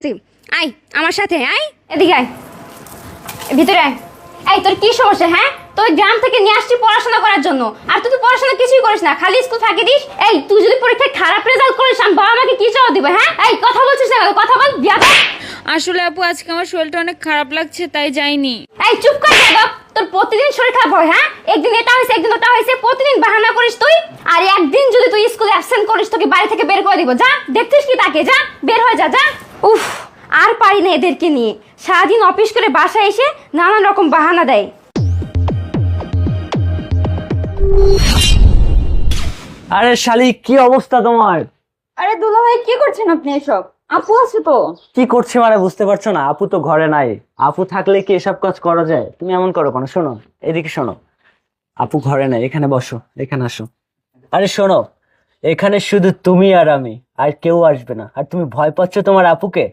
আয় আমার সাথে, আয় এদিকে, আয় ভিতরে আয়। এই তোর কি সমস্যা? হ্যাঁ, তোর গ্রাম থেকে নিয়ে আসছি পড়াশোনা করার জন্য, আর তুই তো পড়াশোনা কিছুই করিস না, খালি স্কুল ফাঁকি দিস। এই তুই যদি পরীক্ষায় খারাপ রেজাল্ট করিস, আমি বাবা আমাকে কি জবাব দিব? হ্যাঁ, এই কথা বলছিস না, কথা বল। আসলে আপু আজকে আমার শরীরটা অনেক খারাপ লাগছে, তাই যাইনি। এই চুপ কর বাবা, তোর প্রতিদিন শরীর খারাপ হয়। হ্যাঁ, একদিন এটা হয়েছে একদিন ওটা হয়েছে, প্রতিদিন বাহানা করিস তুই। আর একদিন যদি তুই স্কুলে অ্যাবসেন্ট করিস, তোকে বাড়ি থেকে বের করে দিব। যা, দেখছিস কি তাকে? যা, বের হয়ে যা, যা। উফ, আর পারি না এদেরকে নিয়ে। সারাদিন অফিস করে বাসায় এসে নানান রকম বাহানা দেয়। আরে শালি, কি অবস্থা তোমার? আরে দুলা ভাই, কি করছেন আপনি এসব? আপু আছে তো। কি করছি মানে বুঝতে পারছো না? আপু তো ঘরে নাই। আপু থাকলে কি এসব কাজ করা যায়? তুমি এমন করো কেন? শোনো, এদিকে শোনো। আপু ঘরে নাই, এখানে বসো, এখানে আসো। আরে শোনো, এখানে শুধু তুমি আর আমি, আর কেউ আসবে না। আর তুমি ভয় পাচ্ছ তোমার আপুকে?